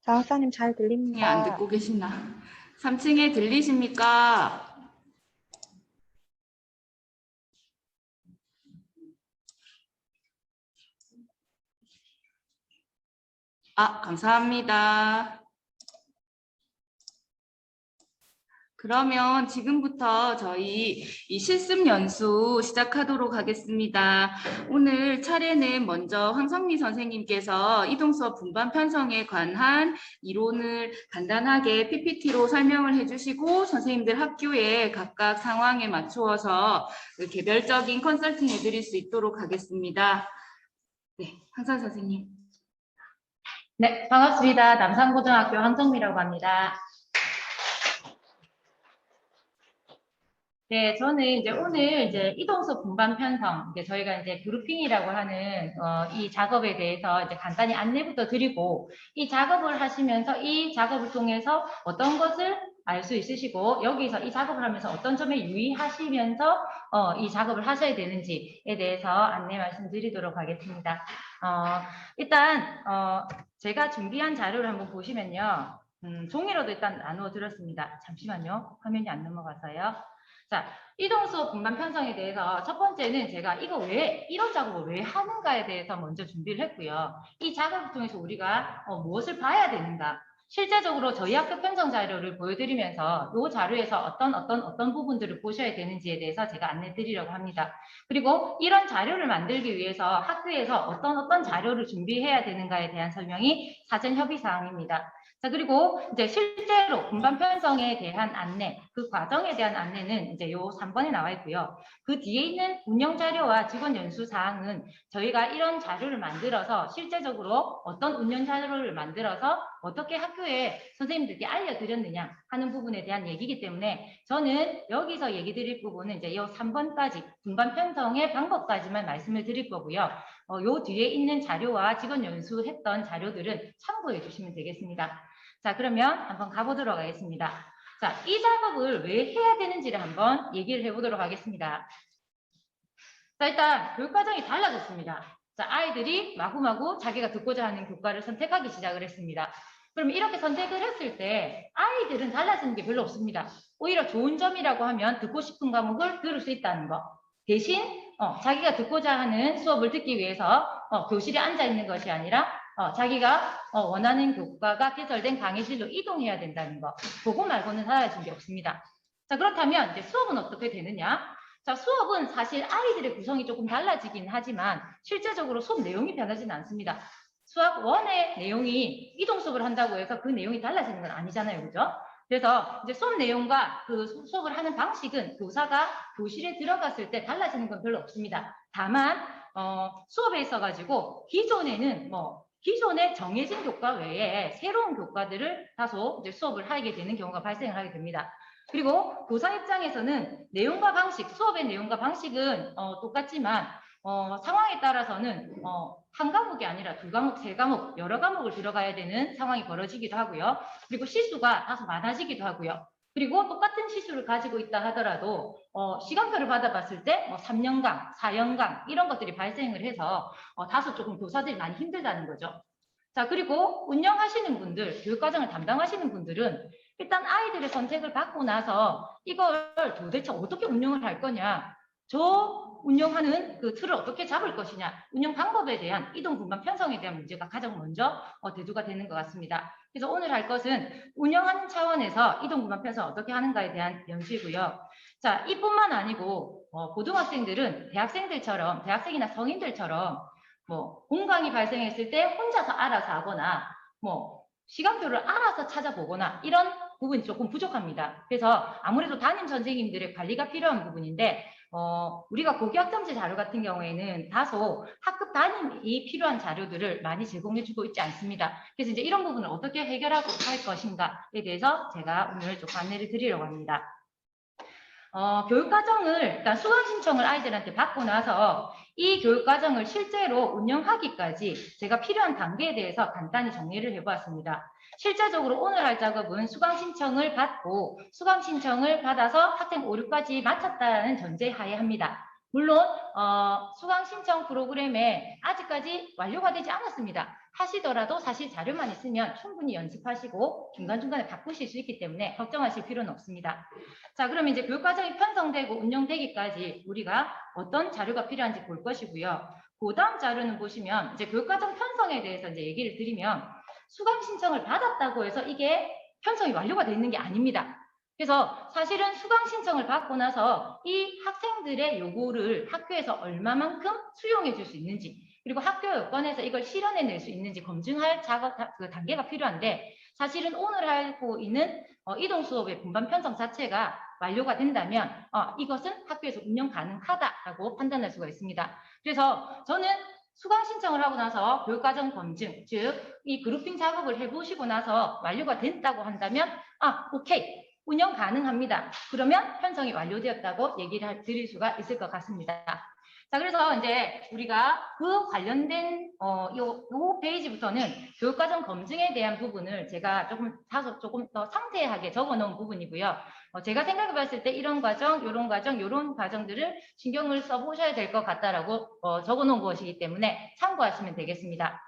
나우사님 잘 층에 안 들립니다. 듣고 계시나? 3층에 들리십니까? 감사합니다. 그러면 지금부터 저희 이 실습 연수 시작하도록 하겠습니다. 오늘 차례는 먼저 황성미 선생님께서 이동수업 분반 편성에 관한 이론을 간단하게 PPT로 설명을 해주시고 선생님들 학교에 각각 상황에 맞추어서 개별적인 컨설팅 해드릴 수 있도록 하겠습니다. 네, 황선 선생님. 네, 반갑습니다. 남산고등학교 황정미라고 합니다. 네, 저는 이제 오늘 이동수 분반 편성, 저희가 그룹핑이라고 하는 이 작업에 대해서 간단히 안내부터 드리고, 이 작업을 하시면서 이 작업을 통해서 어떤 것을 알 수 있으시고, 여기서 이 작업을 하면서 어떤 점에 유의하시면서 이 작업을 하셔야 되는지에 대해서 안내 말씀드리도록 하겠습니다. 일단 제가 준비한 자료를 한번 보시면요. 종이로도 일단 나누어 드렸습니다. 잠시만요. 화면이 안 넘어가서요. 자, 이동수업 분반 편성에 대해서 첫 번째는 제가 이런 작업을 왜 하는가에 대해서 먼저 준비를 했고요. 이 작업을 통해서 우리가 무엇을 봐야 되는가. 실제적으로 저희 학교 편성 자료를 보여드리면서 이 자료에서 어떤 부분들을 보셔야 되는지에 대해서 제가 안내 드리려고 합니다. 그리고 이런 자료를 만들기 위해서 학교에서 어떤 자료를 준비해야 되는가에 대한 설명이 사전 협의 사항입니다. 자, 그리고 실제로 분반 편성에 대한 안내, 그 과정에 대한 안내는 요 3번에 나와 있고요. 그 뒤에 있는 운영 자료와 직원 연수 사항은 저희가 이런 자료를 만들어서 실제적으로 어떤 운영 자료를 만들어서 어떻게 학교에 선생님들께 알려드렸느냐 하는 부분에 대한 얘기이기 때문에 저는 여기서 얘기 드릴 부분은 요 3번까지 분반 편성의 방법까지만 말씀을 드릴 거고요. 요 뒤에 있는 자료와 직원 연수했던 자료들은 참고해 주시면 되겠습니다. 자, 그러면 한번 가보도록 하겠습니다. 자, 이 작업을 왜 해야 되는지를 한번 얘기를 해보도록 하겠습니다. 자, 일단 교육과정이 달라졌습니다. 자, 아이들이 마구마구 자기가 듣고자 하는 교과를 선택하기 시작을 했습니다. 그럼 이렇게 선택을 했을 때 아이들은 달라지는 게 별로 없습니다. 오히려 좋은 점이라고 하면 듣고 싶은 과목을 들을 수 있다는 거. 대신 자기가 듣고자 하는 수업을 듣기 위해서 교실에 앉아 있는 것이 아니라 자기가 원하는 교과가 개설된 강의실로 이동해야 된다는 거. 그거 말고는 달라진 게 없습니다. 자, 그렇다면 이제 수업은 어떻게 되느냐? 자, 수업은 사실 아이들의 구성이 조금 달라지긴 하지만 실제적으로 수업 내용이 변하지는 않습니다. 수학 1의 내용이 이동 수업을 한다고 해서 그 내용이 달라지는 건 아니잖아요. 그죠? 그래서 이제 수업 내용과 그 수업을 하는 방식은 교사가 교실에 들어갔을 때 달라지는 건 별로 없습니다. 다만 수업에 있어가지고 기존에는 기존에 정해진 교과 외에 새로운 교과들을 다소 이제 수업을 하게 되는 경우가 발생을 하게 됩니다. 그리고 교사 입장에서는 내용과 방식, 수업의 내용과 방식은 똑같지만 상황에 따라서는 한 과목이 아니라 2과목, 3과목, 여러 과목을 들어가야 되는 상황이 벌어지기도 하고요. 그리고 시수가 다소 많아지기도 하고요. 그리고 똑같은 시수를 가지고 있다 하더라도 시간표를 받아봤을 때 3연강, 4연강 이런 것들이 발생을 해서 다소 조금 교사들이 많이 힘들다는 거죠. 자, 그리고 운영하시는 분들, 교육과정을 담당하시는 분들은 일단 아이들의 선택을 받고 나서 이걸 도대체 어떻게 운영을 할 거냐, 저 운영하는 그 틀을 어떻게 잡을 것이냐, 운영 방법에 대한 이동 분반 편성에 대한 문제가 가장 먼저 대두가 되는 것 같습니다. 그래서 오늘 할 것은 운영하는 차원에서 이동 분반 편성 어떻게 하는가에 대한 연수이고요. 자, 이뿐만 아니고 고등학생들은 대학생들처럼, 대학생이나 성인들처럼 공강이 발생했을 때 혼자서 알아서 하거나 시간표를 알아서 찾아보거나 이런 부분이 조금 부족합니다. 그래서 아무래도 담임 선생님들의 관리가 필요한 부분인데 우리가 고교학점제 자료 같은 경우에는 다소 학급 담임이 필요한 자료들을 많이 제공해주고 있지 않습니다. 그래서 이제 이런 부분을 어떻게 해결하고 할 것인가에 대해서 제가 오늘 좀 안내를 드리려고 합니다. 교육과정을 일단 수강 신청을 아이들한테 받고 나서 이 교육과정을 실제로 운영하기까지 제가 필요한 단계에 대해서 간단히 정리를 해보았습니다. 실제적으로 오늘 할 작업은 수강 신청을 받고 수강 신청을 받아서 학생 5, 6까지 마쳤다는 전제하에 합니다. 물론 수강 신청 프로그램에 아직까지 완료가 되지 않았습니다. 하시더라도 사실 자료만 있으면 충분히 연습하시고 중간중간에 바꾸실 수 있기 때문에 걱정하실 필요는 없습니다. 자, 그러면 이제 교육과정이 편성되고 운영되기까지 우리가 어떤 자료가 필요한지 볼 것이고요. 그 다음 자료는 보시면 이제 교육과정 편성에 대해서 이제 얘기를 드리면 수강 신청을 받았다고 해서 이게 편성이 완료가 되어 있는 게 아닙니다. 그래서 사실은 수강 신청을 받고 나서 이 학생들의 요구를 학교에서 얼마만큼 수용해 줄 수 있는지, 그리고 학교 여건에서 이걸 실현해 낼 수 있는지 검증할 작업 그 단계가 필요한데, 사실은 오늘 하고 있는 이동 수업의 분반 편성 자체가 완료가 된다면 이것은 학교에서 운영 가능하다라고 판단할 수가 있습니다. 그래서 저는 수강 신청을 하고 나서 교육과정 검증, 즉 이 그룹핑 작업을 해보시고 나서 완료가 됐다고 한다면 오케이, 운영 가능합니다. 그러면 편성이 완료되었다고 얘기를 드릴 수가 있을 것 같습니다. 자, 그래서 이제 우리가 그 관련된 요 페이지부터는 교육과정 검증에 대한 부분을 제가 조금 더 상세하게 적어놓은 부분이고요. 제가 생각해 봤을 때 이런 과정, 요런 과정, 요런 과정들을 신경을 써보셔야 될 것 같다라고 적어놓은 것이기 때문에 참고하시면 되겠습니다.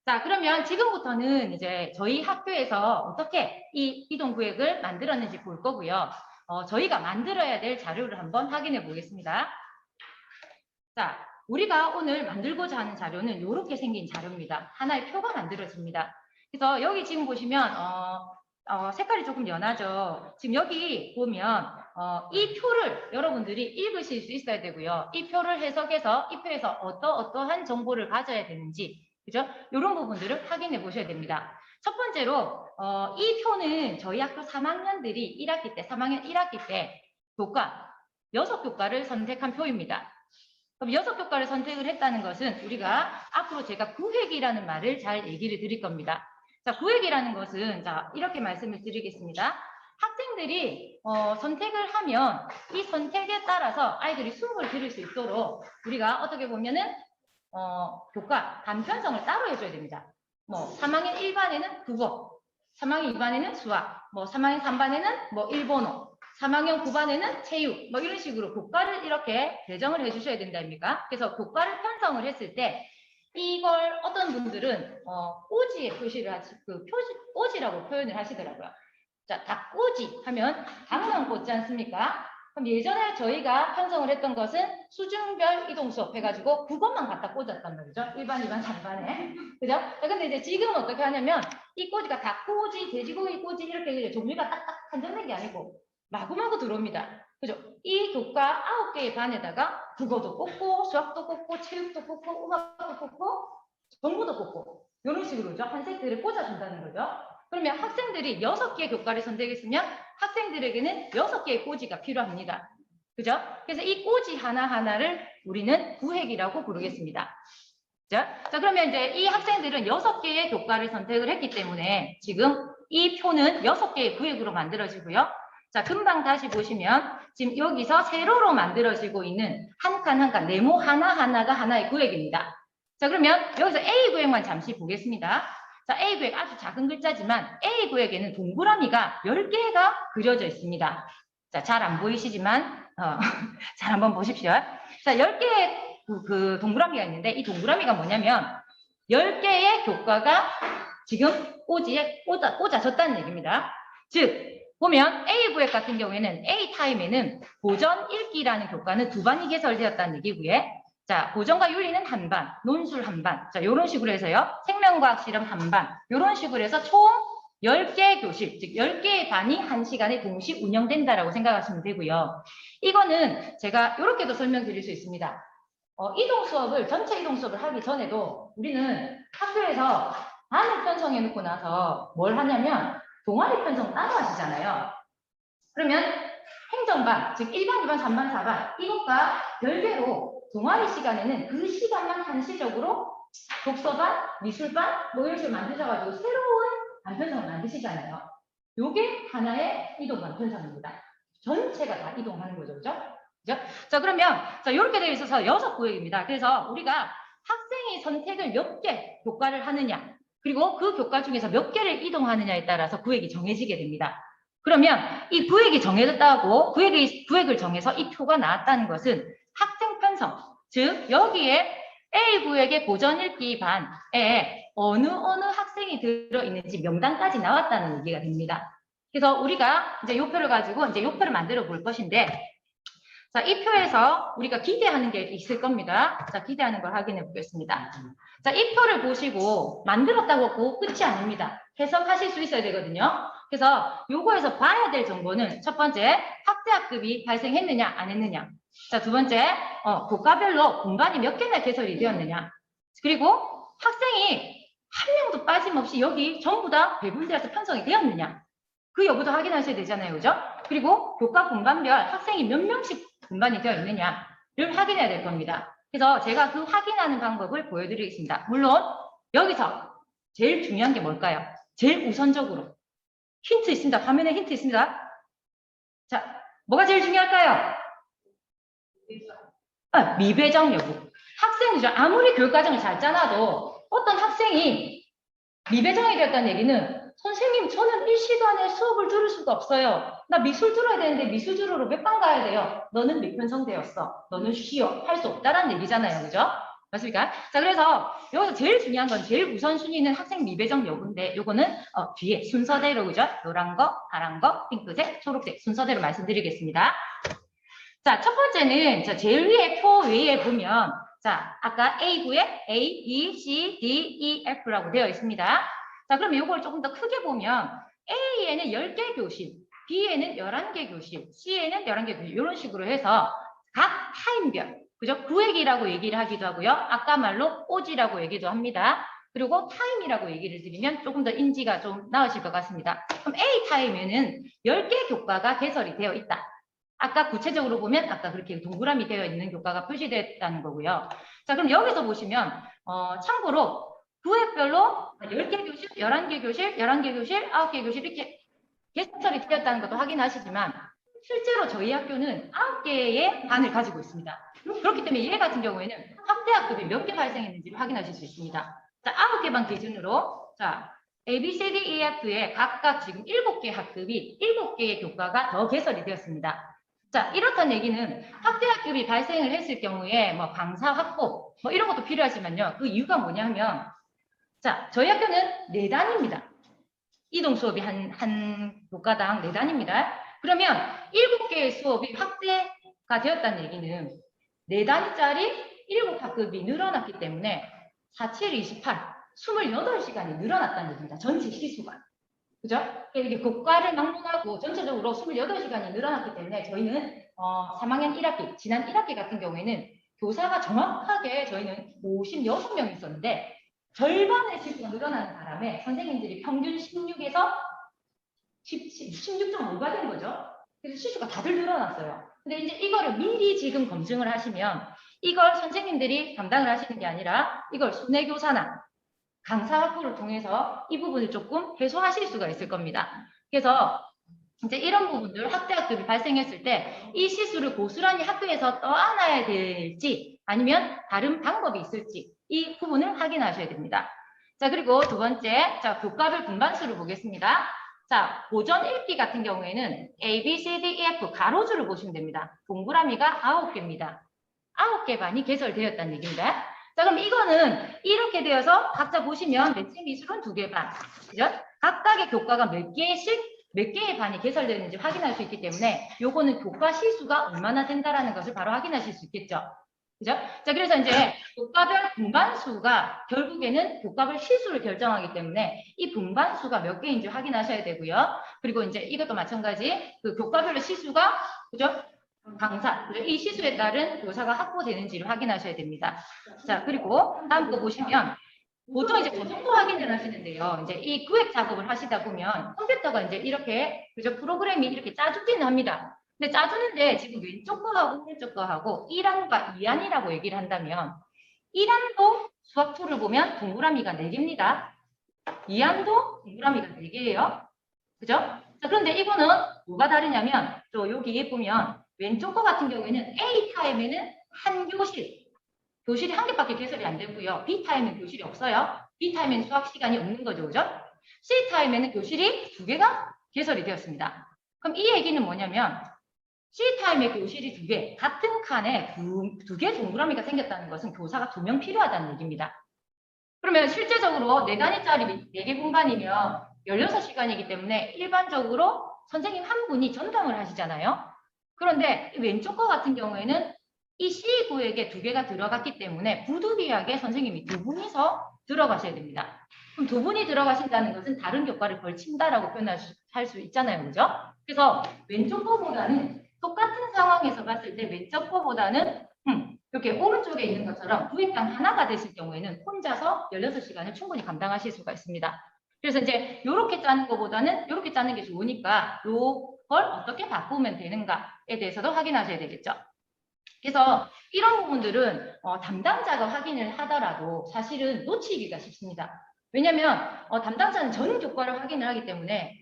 자, 그러면 지금부터는 이제 저희 학교에서 어떻게 이 이동구획을 만들었는지 볼 거고요. 저희가 만들어야 될 자료를 한번 확인해 보겠습니다. 자, 우리가 오늘 만들고자 하는 자료는 이렇게 생긴 자료입니다. 하나의 표가 만들어집니다. 그래서 여기 지금 보시면 색깔이 조금 연하죠. 지금 여기 보면 이 표를 여러분들이 읽으실 수 있어야 되고요. 이 표를 해석해서 이 표에서 어떠한 정보를 가져야 되는지, 그죠? 이런 부분들을 확인해 보셔야 됩니다. 첫 번째로 이 표는 저희 학교 3학년들이 3학년 1학기 때 교과, 6교과를 선택한 표입니다. 그럼 6교과를 선택을 했다는 것은 우리가 앞으로 제가 구획이라는 말을 잘 얘기를 드릴 겁니다. 자, 구획이라는 것은 자, 이렇게 말씀을 드리겠습니다. 학생들이 선택을 하면 이 선택에 따라서 아이들이 수업을 들을 수 있도록 우리가 어떻게 보면은 교과 단편성을 따로 해줘야 됩니다. 뭐 3학년 1반에는 국어, 3학년 2반에는 수학, 뭐 3학년 3반에는 뭐 일본어, 3학년 9반에는 체육, 뭐 이런 식으로 교과를 이렇게 배정을 해주셔야 된답니까? 그래서 교과를 편성을 했을 때 이걸 어떤 분들은 꼬지에 표시를 꼬지라고 표현을 하시더라고요. 자, 닭꼬지 하면 닭만 꽂지 않습니까? 그럼 예전에 저희가 편성을 했던 것은 수준별 이동 수업 해가지고 그것만 갖다 꽂았단 말이죠. 1반, 2반, 3반에. 그죠? 근데 이제 지금은 어떻게 하냐면 이 꼬지가 닭꼬지, 돼지고기 꼬지 이렇게 종류가 딱딱 한정된 게 아니고 마구마구 들어옵니다. 그죠? 이 교과 9개의 반에다가 국어도 꽂고 수학도 꽂고 체육도 꽂고 음악도 꽂고 정보도 꽂고 이런 식으로죠. 한 세트를 꽂아준다는 거죠. 그러면 학생들이 6개의 교과를 선택했으면 학생들에게는 6개의 꼬지가 필요합니다. 그죠? 그래서 이 꼬지 하나하나를 우리는 구획이라고 부르겠습니다. 자, 그러면 이제 이 학생들은 6개의 교과를 선택을 했기 때문에 지금 이 표는 6개의 구획으로 만들어지고요. 자, 금방 다시 보시면 지금 여기서 세로로 만들어지고 있는 한 칸 한 칸 네모 하나하나가 하나의 구획입니다. 자, 그러면 여기서 A 구획만 잠시 보겠습니다. 자, A 구획 아주 작은 글자지만 A 구획에는 동그라미가 10개가 그려져 있습니다. 자, 잘 안 보이시지만 잘 한번 보십시오. 자, 10개의 그 동그라미가 있는데 이 동그라미가 뭐냐면 10개의 교과가 지금 꼬지에 꽂아졌다는 얘기입니다. 즉 보면 A 구획 같은 경우에는 A 타임에는 고전 읽기라는 교과는 2반이 개설되었다는 얘기고요. 자, 고전과 윤리는 한 반, 논술 한 반. 자, 요런 식으로 해서요. 생명과학 실험 한 반. 요런 식으로 해서 총 10개의 교실, 즉 10개의 반이 1시간에 동시 운영된다라고 생각하시면 되고요. 이거는 제가 이렇게도 설명드릴 수 있습니다. 전체 이동 수업을 하기 전에도 우리는 학교에서 반을 편성해 놓고 나서 뭘 하냐면 동아리 편성 따로 하시잖아요. 그러면 행정반, 즉 1반, 2반, 3반, 4반 이것과 별개로 동아리 시간에는 그 시간만 한시적으로 독서반, 미술반 뭐 이런 식으로 만드셔가지고 새로운 반편성을 만드시잖아요. 요게 하나의 이동 반편성입니다. 전체가 다 이동하는 거죠. 그죠? 자, 그러면 이렇게 되어 있어서 6구획입니다. 그래서 우리가 학생이 선택을 몇 개 교과를 하느냐, 그리고 그 교과 중에서 몇 개를 이동하느냐에 따라서 구획이 정해지게 됩니다. 그러면 이 구획이 정해졌다고 구획을 정해서 이 표가 나왔다는 것은 학생 편성, 즉 여기에 A 구획의 고전 읽기 반에 어느 학생이 들어있는지 명단까지 나왔다는 얘기가 됩니다. 그래서 우리가 이제 이 표를 가지고 이제 이 표를 만들어 볼 것인데, 자, 이 표에서 우리가 기대하는 게 있을 겁니다. 자, 기대하는 걸 확인해 보겠습니다. 자, 이 표를 보시고 만들었다고 하고 끝이 아닙니다. 해석하실 수 있어야 되거든요. 그래서 요거에서 봐야 될 정보는 첫 번째, 학대학급이 발생했느냐 안 했느냐. 자, 두 번째, 교과별로 분반이 몇 개나 개설이 되었느냐. 그리고 학생이 한 명도 빠짐없이 여기 전부 다 배분되어서 편성이 되었느냐. 그 여부도 확인하셔야 되잖아요. 그죠? 그리고 교과 분반별 학생이 몇 명씩 분반이 되어 있느냐를 확인해야 될 겁니다. 그래서 제가 그 확인하는 방법을 보여드리겠습니다. 물론 여기서 제일 중요한 게 뭘까요? 제일 우선적으로 힌트 있습니다. 화면에 힌트 있습니다. 자, 뭐가 제일 중요할까요? 미배정 여부. 학생이죠. 아무리 교육과정을 잘 짜놔도 어떤 학생이 미배정이 되었다는 얘기는 선생님, 저는 이 시간에 수업을 들을 수가 없어요. 나 미술 들어야 되는데 미술 들으러 몇 반 가야 돼요. 너는 미편성되었어. 너는 쉬어. 할 수 없다라는 얘기잖아요. 그죠? 맞습니까? 자, 그래서 여기서 제일 중요한 건 제일 우선순위는 학생 미배정 여부인데 요거는 뒤에 순서대로, 그죠? 노란 거, 파란 거, 핑크색, 초록색 순서대로 말씀드리겠습니다. 자, 첫 번째는 제일 위에 표 위에 보면 자, 아까 A구에 A, B, C, D, E, F라고 되어 있습니다. 자, 그럼 이걸 조금 더 크게 보면 A에는 10개 교실, B에는 11개 교실, C에는 11개 교실 이런 식으로 해서 각 타임별, 그죠? 구획이라고 얘기를 하기도 하고요. 아까 말로 꼬지라고 얘기도 합니다. 그리고 타임이라고 얘기를 드리면 조금 더 인지가 좀 나으실 것 같습니다. 그럼 A 타임에는 10개 교과가 개설이 되어 있다. 아까 구체적으로 보면 아까 그렇게 동그라미 되어 있는 교과가 표시됐다는 거고요. 자, 그럼 여기서 보시면 참고로 구획별로 10개 교실, 11개 교실, 11개 교실, 9개 교실 이렇게 개설이 되었다는 것도 확인하시지만 실제로 저희 학교는 9개의 반을 가지고 있습니다. 그렇기 때문에 얘 같은 경우에는 학대학급이 몇 개 발생했는지를 확인하실 수 있습니다. 자, 9개 반 기준으로 자, A, B, C, D, E, F에 각각 지금 7개 학급이 7개의 교과가 더 개설이 되었습니다. 자, 이렇다는 얘기는 학대학급이 발생을 했을 경우에 뭐 강사 확보 뭐 이런 것도 필요하지만요. 그 이유가 뭐냐면 자, 저희 학교는 4단입니다. 이동 수업이 한 교과당 4단입니다. 그러면 7개의 수업이 확대가 되었다는 얘기는 4단짜리 7학급이 늘어났기 때문에 4, 7, 28, 28시간이 늘어났다는 얘기입니다. 전체 시수가. 그죠? 이렇게 교과를 막론하고 전체적으로 28시간이 늘어났기 때문에 저희는 3학년 1학기, 지난 1학기 같은 경우에는 교사가 정확하게 저희는 56명 있었는데 절반의 시수가 늘어나는 바람에 선생님들이 평균 16에서 16.5가 된 거죠. 그래서 시수가 다들 늘어났어요. 근데 이제 이거를 미리 지금 검증을 하시면 이걸 선생님들이 담당을 하시는 게 아니라 이걸 순회교사나 강사 확보를 통해서 이 부분을 조금 해소하실 수가 있을 겁니다. 그래서 이제 이런 부분들 학대학급이 발생했을 때 이 시수를 고스란히 학교에서 떠안아야 될지 아니면 다른 방법이 있을지 이 부분을 확인하셔야 됩니다. 자, 그리고 두 번째, 자, 교과별 분반수를 보겠습니다. 자, 고전 읽기 같은 경우에는 A, B, C, D, E, F 가로줄을 보시면 됩니다. 동그라미가 9개입니다. 9개 반이 개설되었다는 얘기입니다. 자, 그럼 이거는 이렇게 되어서 각자 보시면 매칭 미술은 2개 반, 그죠? 각각의 교과가 몇 개의 반이 개설되는지 확인할 수 있기 때문에 요거는 교과 시수가 얼마나 된다라는 것을 바로 확인하실 수 있겠죠. 그죠? 자, 그래서 이제 교과별 분반수가 결국에는 교과별 시수를 결정하기 때문에 이 분반수가 몇 개인지 확인하셔야 되고요. 그리고 이제 이것도 마찬가지 그 교과별의 시수가 그죠? 강사, 이 시수에 따른 교사가 확보되는지를 확인하셔야 됩니다. 자, 그리고 다음 거 보시면 보통 이제 그 정도 확인을 하시는데요. 이제 이 구획 작업을 하시다 보면 컴퓨터가 이제 이렇게 그죠? 프로그램이 이렇게 짜주기는 합니다. 근데 짜주는데 지금 왼쪽 거하고 오른쪽 거하고 1안과 2안이라고 얘기를 한다면 1안도 수학 툴을 보면 동그라미가 4개입니다. 2안도 동그라미가 4개예요. 그죠? 자, 그런데 이거는 뭐가 다르냐면 또 여기에 보면 왼쪽 거 같은 경우에는 A 타임에는 한 교실이 한 개밖에 개설이 안 되고요. B 타임엔 교실이 없어요. B 타임엔 수학 시간이 없는 거죠. 그죠? C 타임에는 교실이 2개가 개설이 되었습니다. 그럼 이 얘기는 뭐냐면 C타임의 교실이 2개, 같은 칸에 두 개 동그라미가 생겼다는 것은 교사가 2명 필요하다는 얘기입니다. 그러면 실제적으로 4단위짜리 4개 공간이면 16시간이기 때문에 일반적으로 선생님 한 분이 전담을 하시잖아요. 그런데 왼쪽 거 같은 경우에는 이 C 구역에 2개가 들어갔기 때문에 부득이하게 선생님이 2분이서 들어가셔야 됩니다. 그럼 2분이 들어가신다는 것은 다른 교과를 걸친다라고 표현할 수 있잖아요. 그죠? 그래서 왼쪽 거보다는 똑같은 상황에서 봤을 때 왼쪽 거보다는 이렇게 오른쪽에 있는 것처럼 구획당 하나가 되실 경우에는 혼자서 16시간을 충분히 감당하실 수가 있습니다. 그래서 이제 이렇게 짜는 것보다는 이렇게 짜는 게 좋으니까 이걸 어떻게 바꾸면 되는가에 대해서도 확인하셔야 되겠죠. 그래서 이런 부분들은 담당자가 확인을 하더라도 사실은 놓치기가 쉽습니다. 왜냐하면 담당자는 전 교과를 확인을 하기 때문에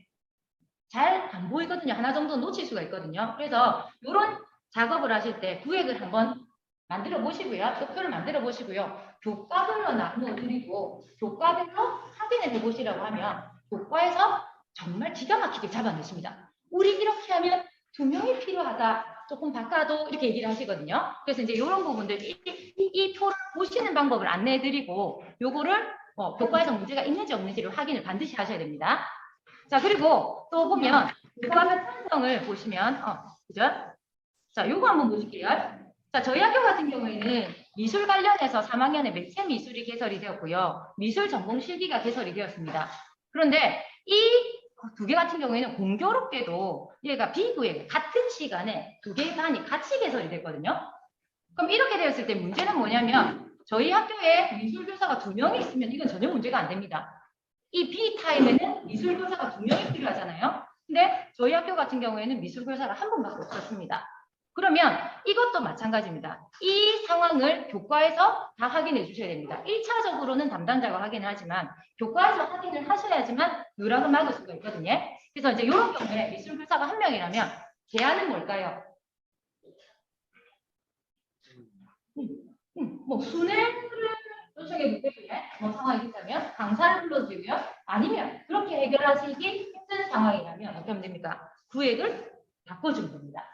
잘 안 보이거든요. 하나 정도 놓칠 수가 있거든요. 그래서 이런 작업을 하실 때 구획을 한번 만들어 보시고요. 표를 만들어 보시고요. 교과별로 나누어 드리고 교과별로 확인을 해 보시라고 하면 교과에서 정말 기가 막히게 잡아내십니다. 우리 이렇게 하면 2명이 필요하다. 조금 바꿔도 이렇게 얘기를 하시거든요. 그래서 이제 이런 부분들 이 표를 보시는 방법을 안내해 드리고 요거를 교과에서 문제가 있는지 없는지를 확인을 반드시 하셔야 됩니다. 자, 그리고 또 보면 교과별 편성을 보시면 그죠? 자, 요거 한번 보실게요. 자, 저희 학교 같은 경우에는 미술 관련해서 3학년에 매체 미술이 개설이 되었고요. 미술 전공 실기가 개설이 되었습니다. 그런데 이 2개 같은 경우에는 공교롭게도 얘가 비구에 같은 시간에 2개의 반이 같이 개설이 됐거든요. 그럼 이렇게 되었을 때 문제는 뭐냐면 저희 학교에 미술교사가 2명이 있으면 이건 전혀 문제가 안 됩니다. 이 B타임에는 미술교사가 2명이 필요하잖아요. 근데 저희 학교 같은 경우에는 미술교사가 1분밖에 없었습니다. 그러면 이것도 마찬가지입니다. 이 상황을 교과에서 다 확인해 주셔야 됩니다. 1차적으로는 담당자가 확인을 하지만 교과에서 확인을 하셔야지만 누락을 막을 수가 있거든요. 그래서 이제 이런 경우에 미술교사가 1명이라면 제안은 뭘까요? 뭐 순회를 요청해 주시고요. 뭐 상황이 있다면 강사를 불러주고요. 아니면 그렇게 해결하시기 힘든 상황이라면 어떻게 하면 됩니까? 구획을 바꿔주면 됩니다.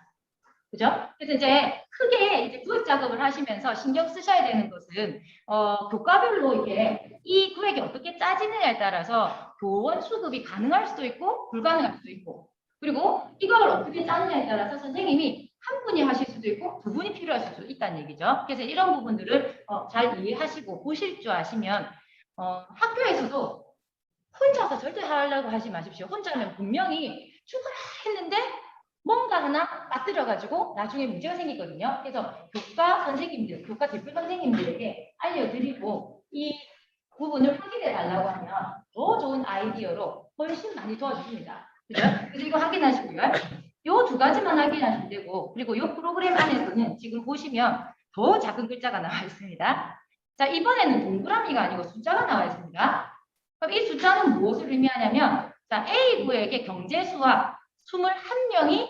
그죠? 그래서 이제 크게 이제 구획 작업을 하시면서 신경 쓰셔야 되는 것은 교과별로 이게 이 구획이 어떻게 짜지느냐에 따라서 교원 수급이 가능할 수도 있고 불가능할 수도 있고 그리고 이걸 어떻게 짜느냐에 따라서 선생님이 한 분이 하실 수도 있고 2분이 필요할 수도 있다는 얘기죠. 그래서 이런 부분들을 잘 이해하시고 보실 줄 아시면 학교에서도 혼자서 절대 하려고 하지 마십시오. 혼자면 분명히 죽어라 했는데 뭔가 하나 빠뜨려가지고 나중에 문제가 생기거든요. 그래서 교과 선생님들, 교과 대표 선생님들에게 알려드리고 이 부분을 확인해 달라고 하면 더 좋은 아이디어로 훨씬 많이 도와주십니다. 그죠? 그래서 이거 확인하시고요. 요 2가지만 확인하시면 되고 그리고 이 프로그램 안에서는 지금 보시면 더 작은 글자가 나와 있습니다. 자, 이번에는 동그라미가 아니고 숫자가 나와 있습니다. 그럼 이 숫자는 무엇을 의미하냐면 자, A구에게 경제수학 21명이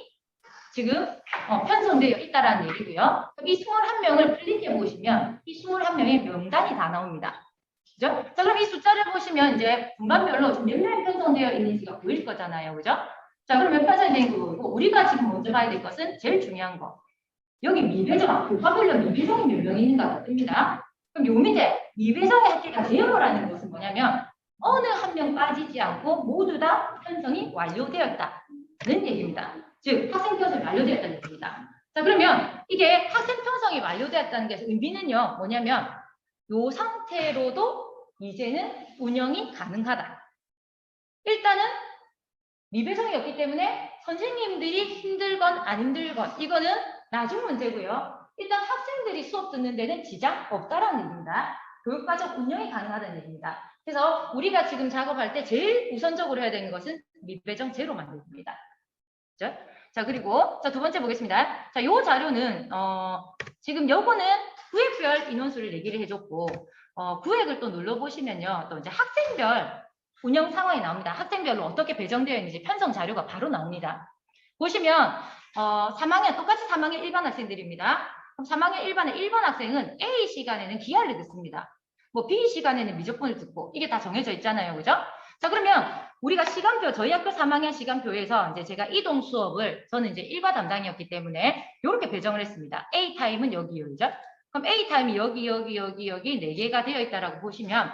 지금 편성되어 있다는 얘기고요. 그럼 이 21명을 클릭해 보시면 이 21명의 명단이 다 나옵니다. 그죠? 자, 그럼 이 숫자를 보시면 이제 분반별로 몇 명이 편성되어 있는지가 보일 거잖아요. 그죠? 자, 그럼 몇 편성이 된 거고 우리가 지금 먼저 봐야 될 것은 제일 중요한 거. 여기 미배정, 교과별로 미배정이 몇 명 있는가가 뜹니다. 그럼 요 밑에 미배정의 학기가 되어라는 것은 뭐냐면 어느 한 명 빠지지 않고 모두 다 편성이 완료되었다는 얘기입니다. 즉 학생 편성이 완료되었다는 얘기입니다. 자, 그러면 이게 학생 편성이 완료되었다는 게 의미는요 뭐냐면 이 상태로도 이제는 운영이 가능하다. 일단은 미배정이 없기 때문에 선생님들이 힘들건 안 힘들건 이거는 나중 문제고요. 일단 학생들이 수업 듣는 데는 지장 없다라는 얘기입니다. 교육과정 운영이 가능하다는 얘기입니다. 그래서 우리가 지금 작업할 때 제일 우선적으로 해야 되는 것은 미배정 제로 만들기입니다. 그렇죠? 자, 그리고 자, 2번째 보겠습니다. 자, 요 자료는 지금 요거는 구획별 인원수를 얘기를 해줬고 구획을 또 눌러보시면요. 또 이제 학생별 운영 상황이 나옵니다. 학생별로 어떻게 배정되어 있는지 편성 자료가 바로 나옵니다. 보시면 3학년 똑같이 3학년 일반 학생들입니다. 그럼 3학년 1반 학생은 A 시간에는 기하를 듣습니다. 뭐 B 시간에는 미적분을 듣고 이게 다 정해져 있잖아요. 그죠? 자, 그러면 우리가 시간표, 저희 학교 3학년 시간표에서 이제 제가 이동 수업을, 저는 이제 일과 담당이었기 때문에 이렇게 배정을 했습니다. A 타임은 여기요, 그죠? 그럼 A 타임이 여기 4개가 되어 있다라고 보시면,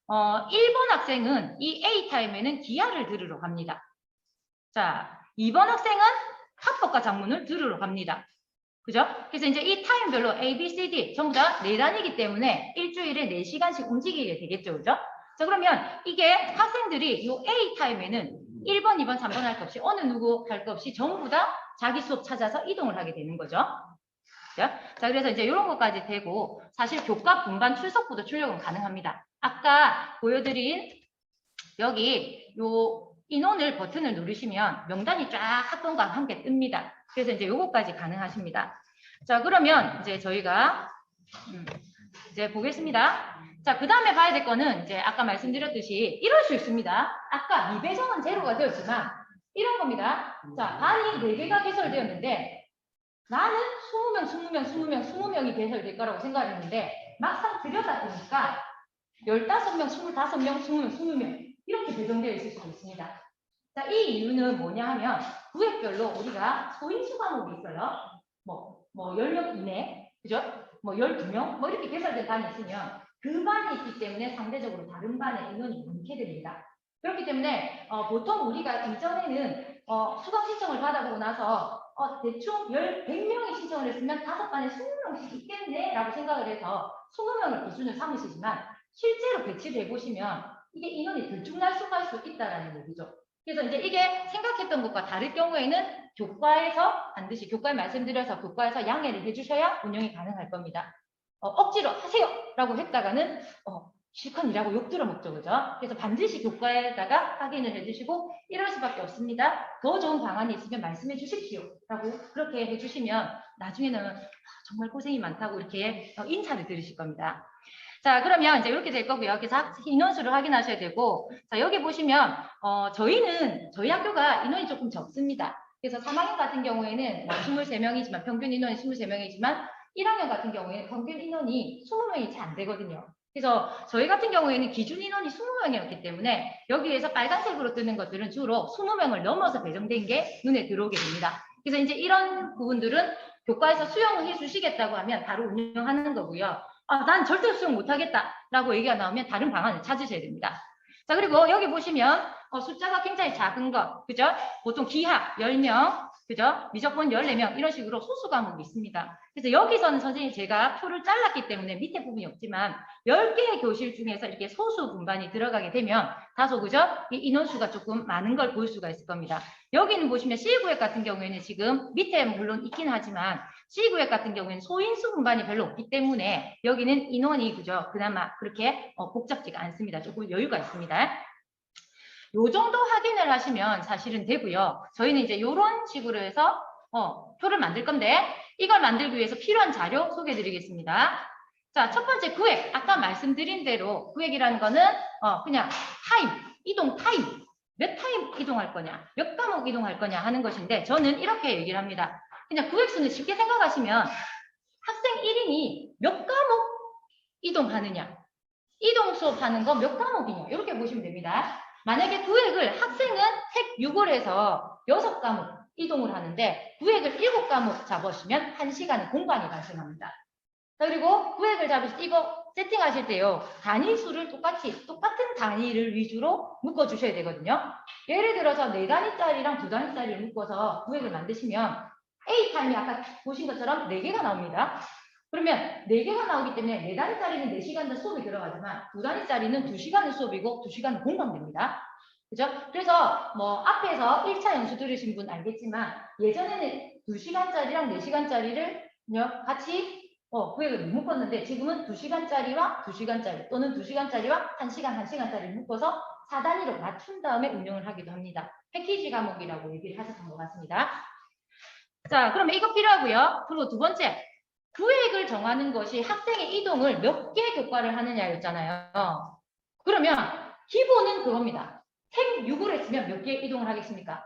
1번 학생은 이 A 타임에는 기하를 들으러 갑니다. 자, 2번 학생은 합법과 작문을 들으러 갑니다. 그죠? 그래서 이제 이 타임별로 A, B, C, D 전부 다 4단이기 때문에 일주일에 4시간씩 움직이게 되겠죠. 그죠? 자, 그러면 이게 학생들이 이 A 타임에는 1번, 2번, 3번 할 것 없이 어느 누구 할 것 없이 전부 다 자기 수업 찾아서 이동을 하게 되는 거죠. 자, 그래서 이제 이런 것까지 되고 사실 교과 분반 출석부도 출력은 가능합니다. 아까 보여드린 여기 요 인원을 버튼을 누르시면 명단이 쫙 학번과 함께 뜹니다. 그래서 이제 요거까지 가능하십니다. 자, 그러면 이제 저희가 이제 보겠습니다. 자, 그 다음에 봐야 될 거는 이제 아까 말씀드렸듯이 이럴 수 있습니다. 아까 미배정은 제로가 되었지만 이런 겁니다. 자, 반이 4개가 개설되었는데 나는 20명이 개설될 거라고 생각했는데 막상 들여다보니까 15명, 25명, 20명 이렇게 배정되어 있을 수도 있습니다. 자, 이 이유는 뭐냐 하면 구획별로 우리가 소인수 과목이 있어요. 뭐 10명 이내, 그죠? 뭐 12명, 뭐 이렇게 개설된 반이 있으면 그 반이 있기 때문에 상대적으로 다른 반의 인원이 많게 됩니다. 그렇기 때문에 보통 우리가 이전에는 수강 신청을 받아보고 나서 대충 100명이 신청을 했으면 5반에 20명씩 있겠네 라고 생각을 해서 20명을 기준을 삼으시지만 실제로 배치돼 보시면 이게 인원이 들쭉날쭉할 수 있다는 얘기죠. 그래서 이제 이게 생각했던 것과 다를 경우에는 교과에서 반드시 교과에 말씀드려서 교과에서 양해를 해주셔야 운영이 가능할 겁니다. 억지로 하세요 라고 했다가는 실컷 일하고 욕 들어먹죠, 그죠? 그래서 반드시 교과에다가 확인을 해주시고 이럴 수밖에 없습니다. 더 좋은 방안이 있으면 말씀해 주십시오 라고 그렇게 해주시면 나중에는 정말 고생이 많다고 이렇게 인사를 드리실 겁니다. 자, 그러면 이제 이렇게 될 거고요. 그래서 인원수를 확인하셔야 되고, 자, 여기 보시면, 저희 학교가 인원이 조금 적습니다. 그래서 3학년 같은 경우에는 23명이지만, 평균 인원이 23명이지만, 1학년 같은 경우에는 평균 인원이 20명이 채 안 되거든요. 그래서 저희 같은 경우에는 기준 인원이 20명이었기 때문에, 여기에서 빨간색으로 뜨는 것들은 주로 20명을 넘어서 배정된 게 눈에 들어오게 됩니다. 그래서 이제 이런 부분들은 교과에서 수용을 해 주시겠다고 하면 바로 운영하는 거고요. 난 절대 수용 못하겠다라고 얘기가 나오면 다른 방안을 찾으셔야 됩니다. 자, 그리고 여기 보시면 숫자가 굉장히 작은 것, 그죠? 보통 기하 10명, 그죠? 미적분 14명 이런 식으로 소수 과목이 있습니다. 그래서 여기서는 선생님이 제가 표를 잘랐기 때문에 밑에 부분이 없지만 10개의 교실 중에서 이렇게 소수 분반이 들어가게 되면 다소, 그죠? 이 인원수가 조금 많은 걸 볼 수가 있을 겁니다. 여기는 보시면 C구획 같은 경우에는 지금 밑에 물론 있긴 하지만 C구획 같은 경우에는 소인수 분반이 별로 없기 때문에 여기는 인원이, 그죠? 그나마 그렇게 복잡지가 않습니다. 조금 여유가 있습니다. 요 정도 확인을 하시면 사실은 되고요. 저희는 이제 이런 식으로 해서 표를 만들 건데 이걸 만들기 위해서 필요한 자료 소개해 드리겠습니다. 자, 첫 번째 구획. 아까 말씀드린 대로 구획이라는 거는 그냥 타임, 이동 타임. 몇 타임 이동할 거냐, 몇 과목 이동할 거냐 하는 것인데 저는 이렇게 얘기를 합니다. 그냥 구획수는 쉽게 생각하시면 학생 1인이 몇 과목 이동하느냐, 이동 수업하는 거 몇 과목이냐 이렇게 보시면 됩니다. 만약에 구획을 학생은 책 6을 해서 6과목 이동을 하는데 구획을 7과목 잡으시면 1시간의 공간이 발생합니다. 자, 그리고 구획을 잡으실 때 이거 세팅하실 때요. 단위 수를 똑같은 단위를 위주로 묶어주셔야 되거든요. 예를 들어서 4단위짜리랑 2단위짜리를 묶어서 구획을 만드시면 A타임이 아까 보신 것처럼 4개가 나옵니다. 그러면 4개가 나오기 때문에 4단위짜리는 4시간 수업이 들어가지만 2단위짜리는 2시간의 수업이고 2시간은 공강됩니다. 그죠? 그래서 뭐 앞에서 1차 연수 들으신 분 알겠지만 예전에는 2시간짜리랑 4시간짜리를 같이 구획을 묶었는데 지금은 2시간짜리와 2시간짜리 또는 2시간짜리와 1시간, 1시간짜리를 묶어서 4단위로 맞춘 다음에 운영을 하기도 합니다. 패키지 과목이라고 얘기를 하셨던 것 같습니다. 자, 그러면 이거 필요하고요. 그리고 두 번째, 구획을 정하는 것이 학생의 이동을 몇 개 교과를 하느냐였잖아요. 그러면 기본은 그겁니다. 책 6을 했으면 몇 개 이동을 하겠습니까?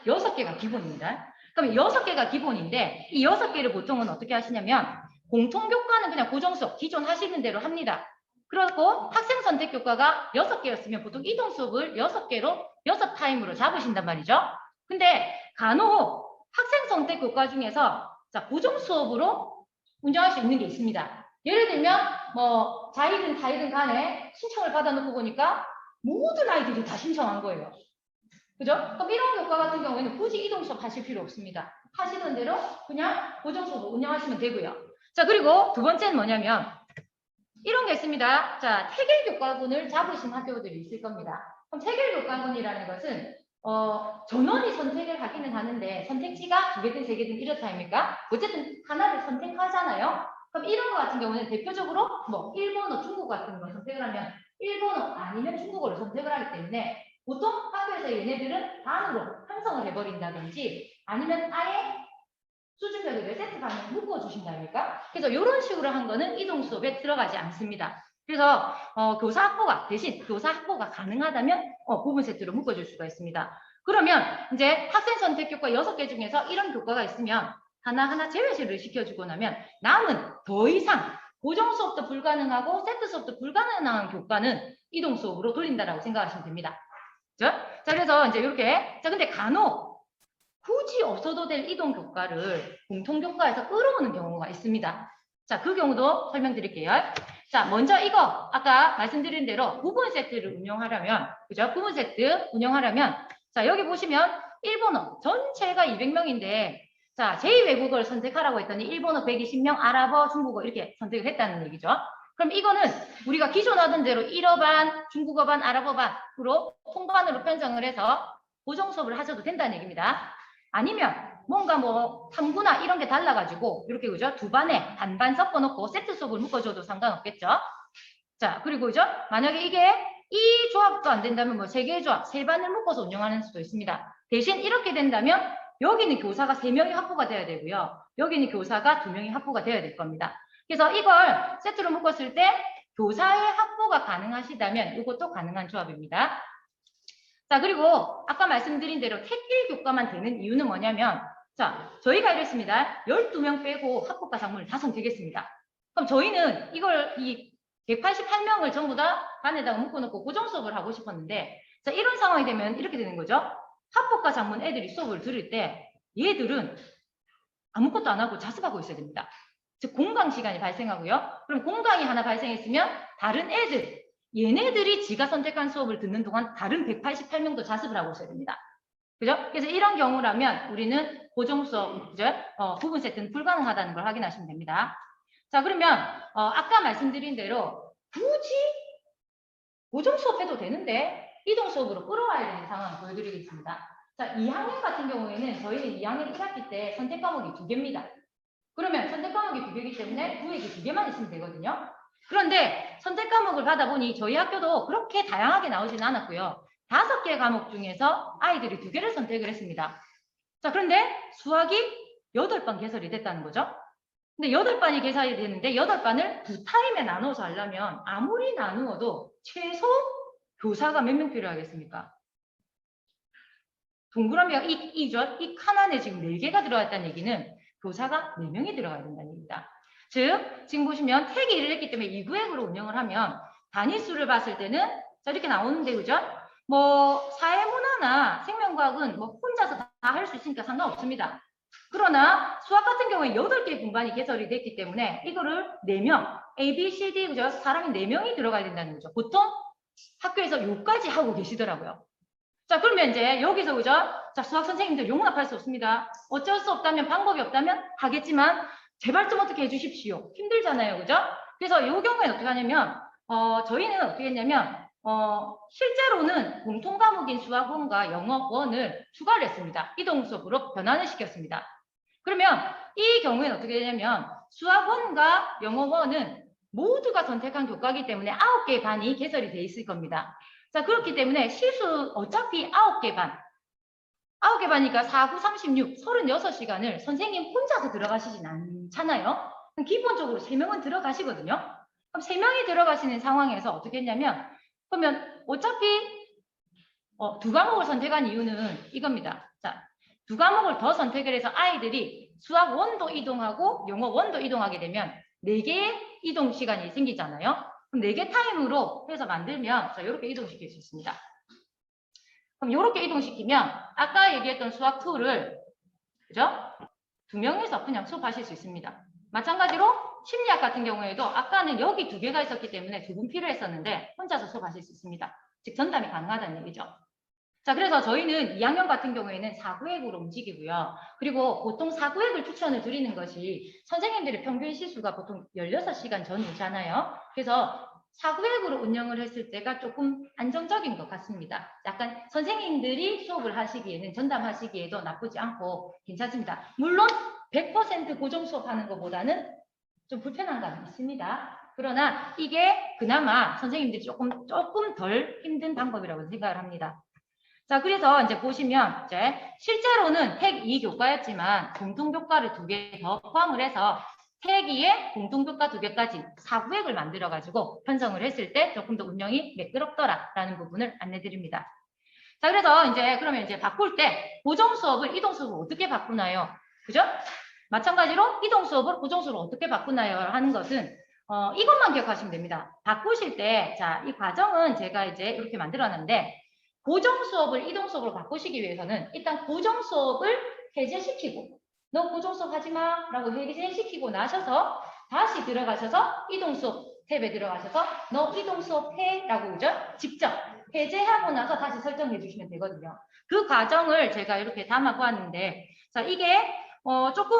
6개가 기본입니다. 그럼 6개가 기본인데 이 6개를 보통은 어떻게 하시냐면 공통교과는 그냥 고정수업 기존 하시는 대로 합니다. 그리고 학생 선택 교과가 6개였으면 보통 이동 수업을 6개로 6타임으로 잡으신단 말이죠. 근데 간혹 학생 선택 교과 중에서 자, 고정 수업으로 운영할 수 있는 게 있습니다. 예를 들면 뭐 자이든 타이든 간에 신청을 받아놓고 보니까 모든 아이들이 다 신청한 거예요. 그죠? 그럼 이런 교과 같은 경우에는 굳이 이동 수업 하실 필요 없습니다. 하시던 대로 그냥 고정 수업 운영하시면 되고요. 자, 그리고 두 번째는 뭐냐면 이런 게 있습니다. 자, 태계 교과군을 잡으신 학교들이 있을 겁니다. 그럼 태계 교과군이라는 것은 전원이 선택을 하기는 하는데 선택지가 2개든 3개든 이렇다 아닙니까? 어쨌든 하나를 선택하잖아요. 그럼 이런 거 같은 경우는 대표적으로 뭐 일본어, 중국어 같은 거 선택을 하면 일본어 아니면 중국어를 선택을 하기 때문에 보통 학교에서 얘네들은 반으로 편성을 해버린다든지 아니면 아예 수준별로 세트반을 묶어주신다니까. 그래서 이런 식으로 한 거는 이동 수업에 들어가지 않습니다. 그래서 교사 확보가 대신 교사 확보가 가능하다면 부분 세트로 묶어줄 수가 있습니다. 그러면 이제 학생 선택 교과 6개 중에서 이런 교과가 있으면 하나하나 제외시를 시켜주고 나면 남은 더 이상 고정 수업도 불가능하고 세트 수업도 불가능한 교과는 이동 수업으로 돌린다라고 생각하시면 됩니다. 그렇죠? 자, 그래서 이제 이렇게 자, 근데 간혹 굳이 없어도 될 이동 교과를 공통 교과에서 끌어오는 경우가 있습니다. 자, 그 경우도 설명드릴게요. 자, 먼저 이거 아까 말씀드린 대로 부분 세트를 운영하려면 그죠? 부분 세트 운영하려면 자, 여기 보시면 일본어 전체가 200명인데 자, 제2외국어를 선택하라고 했더니 일본어 120명, 아랍어, 중국어 이렇게 선택을 했다는 얘기죠. 그럼 이거는 우리가 기존 하던 대로 1어 반, 중국어 반, 아랍어 반으로 통반으로 편성을 해서 고정 수업을 하셔도 된다는 얘기입니다. 아니면 뭔가 뭐 탐구나 이런 게 달라가지고 이렇게 그죠? 두 반에 반반 섞어놓고 세트 수업을 묶어줘도 상관없겠죠? 자, 그리고 그죠? 만약에 이게 이 조합도 안 된다면 뭐 3개의 조합, 3반을 묶어서 운영하는 수도 있습니다. 대신 이렇게 된다면 여기는 교사가 3명이 확보가 돼야 되고요. 여기는 교사가 2명이 확보가 돼야 될 겁니다. 그래서 이걸 세트로 묶었을 때 교사의 확보가 가능하시다면 이것도 가능한 조합입니다. 자, 그리고 아까 말씀드린 대로 택일 교과만 되는 이유는 뭐냐면 자, 저희가 이랬습니다. 12명 빼고 합법과 작문을 다 선택했습니다. 그럼 저희는 이걸 이 188명을 전부 다 반에다가 묶어놓고 고정 수업을 하고 싶었는데 자, 이런 상황이 되면 이렇게 되는 거죠. 합법과 작문 애들이 수업을 들을 때 얘들은 아무것도 안 하고 자습하고 있어야 됩니다. 즉 공강 시간이 발생하고요. 그럼 공강이 하나 발생했으면 다른 애들 얘네들이 지가 선택한 수업을 듣는 동안 다른 188명도 자습을 하고 있어야 됩니다. 그죠? 그래서 이런 경우라면 우리는 고정 수업, 그죠? 부분 세트는 불가능하다는 걸 확인하시면 됩니다. 자, 그러면 아까 말씀드린 대로 굳이 고정 수업 해도 되는데 이동 수업으로 끌어와야 되는 상황을 보여드리겠습니다. 자, 2학년 같은 경우에는 저희는 2학년 1학기 때 선택 과목이 2개입니다. 그러면 선택 과목이 2개이기 때문에 구획이 2개만 있으면 되거든요. 그런데 선택 과목을 받아보니 저희 학교도 그렇게 다양하게 나오지는 않았고요. 5개 과목 중에서 아이들이 2개를 선택을 했습니다. 자, 그런데 수학이 8반 개설이 됐다는 거죠. 근데 8반이 개설이 되는데 8반을 2타임에 나눠서 하려면 아무리 나누어도 최소 교사가 몇 명 필요하겠습니까? 동그라미가 이 칸 안에 지금 4개가 들어갔다는 얘기는 교사가 4명이 들어가야 된다는 얘기입니다. 즉, 지금 보시면 택이 1을 했기 때문에 2구획으로 운영을 하면 단위수를 봤을 때는 자, 이렇게 나오는데, 그죠? 뭐, 사회문화나 생명과학은 뭐 혼자서 다 할 수 있으니까 상관없습니다. 그러나 수학 같은 경우에 8개의 분반이 개설이 됐기 때문에 이거를 4명, A, B, C, D, 그죠? 사람이 4명이 들어가야 된다는 거죠. 보통 학교에서 요까지 하고 계시더라고요. 자, 그러면 이제 여기서 그죠? 자, 수학 선생님들 용납할 수 없습니다. 어쩔 수 없다면 방법이 없다면 하겠지만 제발 좀 어떻게 해주십시오. 힘들잖아요, 그죠? 그래서 이 경우에는 어떻게 하냐면 저희는 어떻게 했냐면 실제로는 공통 과목인 수학 1과 영어 1을 추가를 했습니다. 이동 수업으로 변환을 시켰습니다. 그러면 이 경우에는 어떻게 되냐면 수학 1과 영어 1은 모두가 선택한 교과이기 때문에 9개의 반이 개설이 돼 있을 겁니다. 자, 그렇기 때문에 실수 어차피 9개 반. 9개 반이니까 4, 9, 36, 36시간을 선생님 혼자서 들어가시진 않잖아요. 기본적으로 3명은 들어가시거든요. 그럼 3명이 들어가시는 상황에서 어떻게 했냐면, 그러면 어차피 2과목을 선택한 이유는 이겁니다. 자, 2과목을 더 선택을 해서 아이들이 수학 1도 이동하고 영어 1도 이동하게 되면 4개의 이동 시간이 생기잖아요. 그럼 4개 타임으로 해서 만들면 자, 이렇게 이동시킬 수 있습니다. 그럼 이렇게 이동시키면 아까 얘기했던 수학 툴을 그죠? 2명이서 그냥 수업하실 수 있습니다. 마찬가지로 심리학 같은 경우에도 아까는 여기 2개가 있었기 때문에 2분 필요했었는데 혼자서 수업하실 수 있습니다. 즉 전담이 가능하다는 얘기죠. 자, 그래서 저희는 2학년 같은 경우에는 4구획으로 움직이고요. 그리고 보통 4구획을 추천을 드리는 것이 선생님들의 평균 시수가 보통 16시간 전후잖아요. 그래서 4구획으로 운영을 했을 때가 조금 안정적인 것 같습니다. 약간 선생님들이 수업을 하시기에는 전담하시기에도 나쁘지 않고 괜찮습니다. 물론 100% 고정 수업하는 것보다는 좀 불편한 감이 있습니다. 그러나 이게 그나마 선생님들이 조금 덜 힘든 방법이라고 생각을 합니다. 자, 그래서 이제 보시면 이제 실제로는 택 2교과였지만 공통교과를 2개 더 포함을 해서 택 2에 공통교과 2개까지 4구획을 만들어가지고 편성을 했을 때 조금 더 운영이 매끄럽더라라는 부분을 안내드립니다. 자, 그래서 이제 그러면 이제 바꿀 때 고정 수업을 이동 수업으로 어떻게 바꾸나요? 그죠? 마찬가지로 이동 수업을 고정 수업으로 어떻게 바꾸나요? 하는 것은 이것만 기억하시면 됩니다. 바꾸실 때, 자, 이 과정은 제가 이제 이렇게 만들어놨는데 고정 수업을 이동 수업으로 바꾸시기 위해서는 일단 고정 수업을 해제시키고 너 고정 수업 하지 마 라고 해제시키고 나셔서 다시 들어가셔서 이동 수업 탭에 들어가셔서 너 이동 수업 해 라고 그죠? 직접 해제하고 나서 다시 설정해 주시면 되거든요. 그 과정을 제가 이렇게 담아 보았는데 자, 이게 조금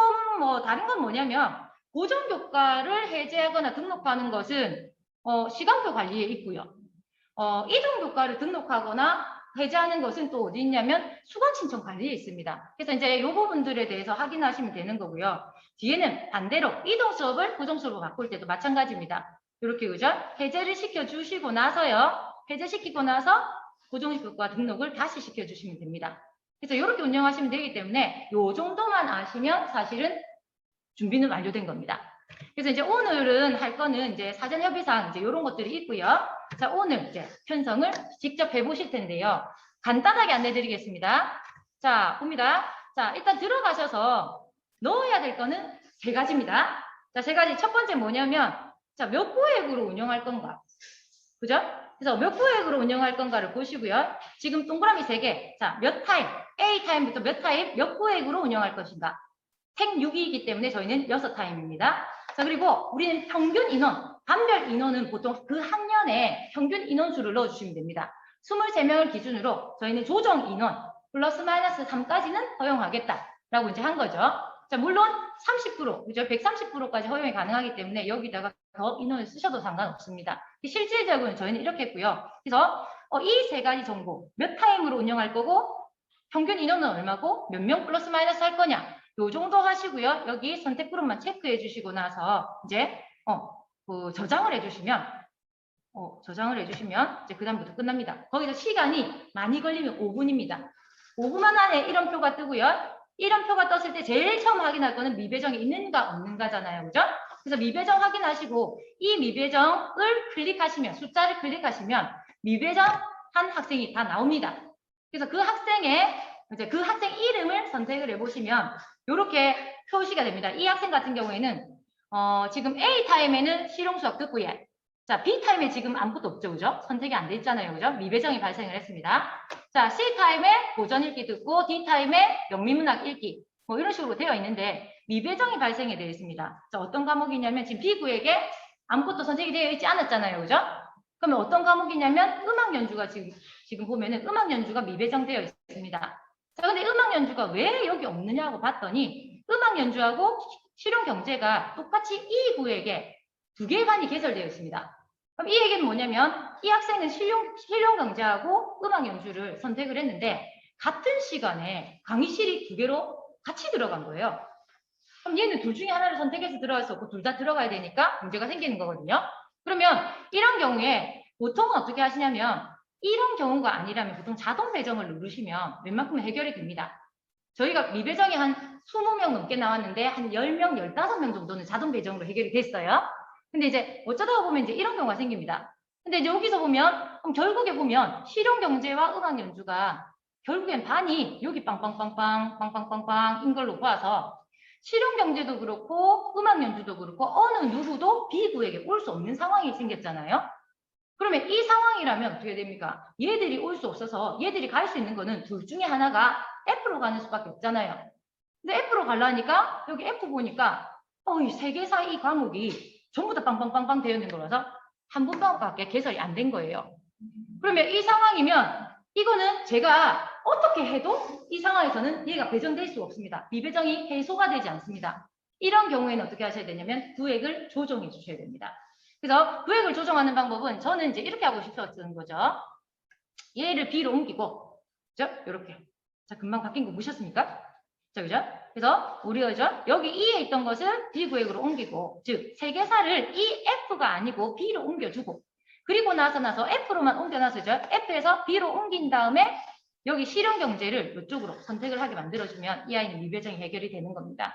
다른 건 뭐냐면 고정 교과를 해제하거나 등록하는 것은 시간표 관리에 있고요. 이동 교과를 등록하거나 해제하는 것은 또 어디 있냐면 수강 신청 관리에 있습니다. 그래서 이제 이 부분들에 대해서 확인하시면 되는 거고요. 뒤에는 반대로 이동 수업을 고정 수업으로 바꿀 때도 마찬가지입니다. 이렇게 그죠? 해제를 시켜주시고 나서요. 해제시키고 나서 고정 교과 등록을 다시 시켜주시면 됩니다. 그래서 이렇게 운영하시면 되기 때문에 이 정도만 아시면 사실은 준비는 완료된 겁니다. 그래서 이제 오늘은 할 거는 이제 사전 협의사항 이제 이런 것들이 있고요. 자, 오늘 이제 편성을 직접 해보실 텐데요. 간단하게 안내드리겠습니다. 자, 봅니다. 자, 일단 들어가셔서 넣어야 될 거는 3가지입니다. 자, 3가지. 첫 번째 뭐냐면, 자, 몇 구획으로 운영할 건가? 그죠? 그래서 몇 구획으로 운영할 건가를 보시고요. 지금 동그라미 3개. 자, 몇 타임, A 타임부터 몇 타임, 몇 구획으로 운영할 것인가? 택 6이기 때문에 저희는 6타임입니다. 자, 그리고 우리는 평균 인원, 반별 인원은 보통 그 학년에 평균 인원수를 넣어주시면 됩니다. 23명을 기준으로 저희는 조정 인원 플러스 마이너스 3까지는 허용하겠다라고 이제 한 거죠. 자, 물론 30%, 그죠? 130%까지 허용이 가능하기 때문에 여기다가 더 인원을 쓰셔도 상관없습니다. 실질적으로는 저희는 이렇게 했고요. 그래서 이 3가지 정보, 몇 타임으로 운영할 거고, 평균 인원은 얼마고, 몇 명 플러스 마이너스 할 거냐, 요 정도 하시고요. 여기 선택 그룹만 체크해 주시고 나서 이제 저장을 해주시면 이제 그 다음부터 끝납니다. 거기서 시간이 많이 걸리면 5분입니다. 5분 안에 이름표가 뜨고요. 이름표가 떴을 때 제일 처음 확인할 거는 미배정이 있는가 없는가잖아요. 그죠? 그래서 미배정 확인하시고 이 미배정을 클릭하시면 숫자를 클릭하시면 미배정한 학생이 다 나옵니다. 그래서 그 학생의 이제 그 학생 이름을 선택을 해보시면 이렇게 표시가 됩니다. 이 학생 같은 경우에는 지금 A 타임에는 실용수학 듣고 예. 자, B 타임에 지금 아무것도 없죠, 그죠? 선택이 안 돼 있잖아요, 그죠? 미배정이 발생을 했습니다. 자, C 타임에 고전 읽기 듣고 D 타임에 영미문학 읽기 뭐 이런 식으로 되어 있는데 미배정이 발생이 되어 있습니다. 자, 어떤 과목이냐면 지금 B 구에게 아무것도 선택이 되어 있지 않았잖아요, 그죠? 그러면 어떤 과목이냐면 음악 연주가 지금 보면은 음악 연주가 미배정되어 있습니다. 자, 근데 음악 연주가 왜 여기 없느냐고 봤더니 음악 연주하고 실용 경제가 똑같이 이 구에게 2개의 반이 개설되어 있습니다. 그럼 이 얘기는 뭐냐면 이 학생은 실용 경제하고 음악 연주를 선택을 했는데 같은 시간에 강의실이 2개로 같이 들어간 거예요. 그럼 얘는 둘 중에 하나를 선택해서 들어갈 수 없고 둘 다 들어가야 되니까 문제가 생기는 거거든요. 그러면 이런 경우에 보통은 어떻게 하시냐면 이런 경우가 아니라면 보통 자동 배정을 누르시면 웬만큼은 해결이 됩니다. 저희가 미배정이 한 20명 넘게 나왔는데 한 10명, 15명 정도는 자동 배정으로 해결이 됐어요. 근데 이제 어쩌다가 보면 이제 이런 경우가 생깁니다. 근데 이제 여기서 보면 그럼 결국에 보면 실용 경제와 음악 연주가 결국엔 반이 여기 빵빵빵빵 빵빵빵빵인 걸로 보아서 실용경제도 그렇고 음악연주도 그렇고 어느 누구도 B구에게 올 수 없는 상황이 생겼잖아요. 그러면 이 상황이라면 어떻게 됩니까? 얘들이 올 수 없어서 얘들이 갈 수 있는 거는 둘 중에 하나가 F로 가는 수밖에 없잖아요. 근데 F로 가려니까 여기 F 보니까 이 세계사 이 과목이 전부 다 빵빵빵빵 되어 있는 거라서 한 분밖에 개설이 안 된 거예요. 그러면 이 상황이면 이거는 제가 어떻게 해도 이 상황에서는 얘가 배정될 수 없습니다. 미배정이 해소가 되지 않습니다. 이런 경우에는 어떻게 하셔야 되냐면 구획을 조정해 주셔야 됩니다. 그래서 구획을 조정하는 방법은 저는 이제 이렇게 하고 싶었던 거죠. 얘를 B로 옮기고, 그죠? 이렇게. 자, 금방 바뀐 거 보셨습니까? 자, 그죠? 그래서 우리가 여기 E에 있던 것을 B 구획으로 옮기고, 즉 세계사를 E, F가 아니고 B로 옮겨주고, 그리고 나서 F로만 옮겨놔서죠. F에서 B로 옮긴 다음에 여기 실용경제를 이쪽으로 선택을 하게 만들어주면 이 아이는 미배정이 해결이 되는 겁니다.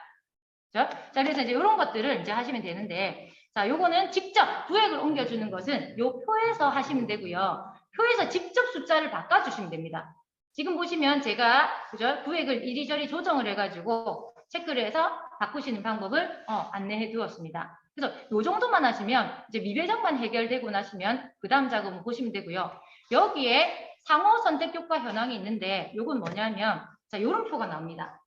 그죠? 자, 그래서 이제 이런 것들을 이제 하시면 되는데, 자, 요거는 직접 구획을 옮겨주는 것은 요 표에서 하시면 되고요. 표에서 직접 숫자를 바꿔주시면 됩니다. 지금 보시면 제가 그죠? 구획을 이리저리 조정을 해가지고 체크를 해서 바꾸시는 방법을 안내해 두었습니다. 그래서 요 정도만 하시면 이제 미배정만 해결되고 나시면 그 다음 작업은 보시면 되고요. 여기에 상호 선택 효과 현황이 있는데 요건 뭐냐면 자, 요런 표가 나옵니다.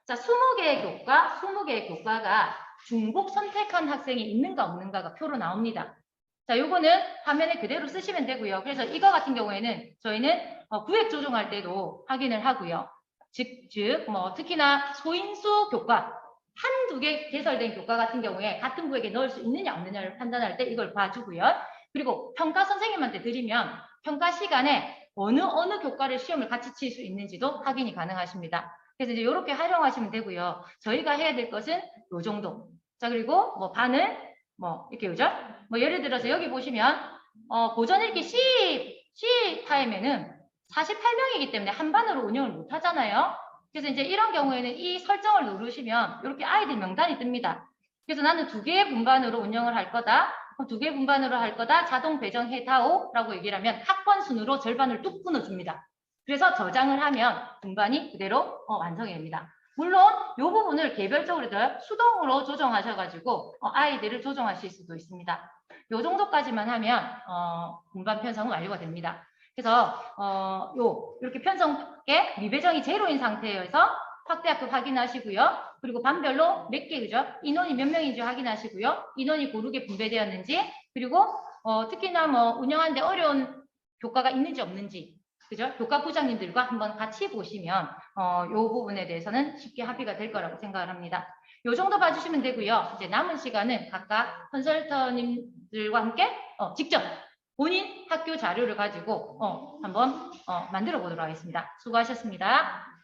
자, 20개의 교과, 20개의 교과가 중복 선택한 학생이 있는가 없는가가 표로 나옵니다. 자, 요거는 화면에 그대로 쓰시면 되고요. 그래서 이거 같은 경우에는 저희는 구획 조정할 때도 확인을 하고요. 특히나 소인수 교과, 한두 개 개설된 교과 같은 경우에 같은 구획에 넣을 수 있느냐 없느냐를 판단할 때 이걸 봐주고요. 그리고 평가 선생님한테 드리면 평가 시간에 어느 교과를 시험을 같이 칠 수 있는지도 확인이 가능하십니다. 그래서 이제 이렇게 활용하시면 되고요. 저희가 해야 될 것은 요 정도. 자, 그리고 뭐 반을 이렇게 그죠? 예를 들어서 여기 보시면 고전 읽기 C 타임에는 48명이기 때문에 한 반으로 운영을 못 하잖아요. 그래서 이제 이런 경우에는 이 설정을 누르시면 이렇게 아이들 명단이 뜹니다. 그래서 나는 2개의 분반으로 운영을 할 거다. 2개 분반으로 할 거다. 자동 배정해다오라고 얘기를 하면 학번 순으로 절반을 뚝 끊어줍니다. 그래서 저장을 하면 분반이 그대로 완성이 됩니다. 물론 이 부분을 개별적으로 수동으로 조정하셔가지고 아이들을 조정하실 수도 있습니다. 이 정도까지만 하면 분반 편성은 완료가 됩니다. 그래서 이렇게 편성에 미배정이 제로인 상태에서 확대학급 확인하시고요. 그리고 반별로 몇 개, 그죠? 인원이 몇 명인지 확인하시고요. 인원이 고르게 분배되었는지, 그리고 특히나 운영하는데 어려운 교과가 있는지 없는지, 그죠? 교과 부장님들과 한번 같이 보시면 이 부분에 대해서는 쉽게 합의가 될 거라고 생각을 합니다. 이 정도 봐주시면 되고요. 이제 남은 시간은 각각 컨설터님들과 함께 직접 본인 학교 자료를 가지고 한번 만들어 보도록 하겠습니다. 수고하셨습니다.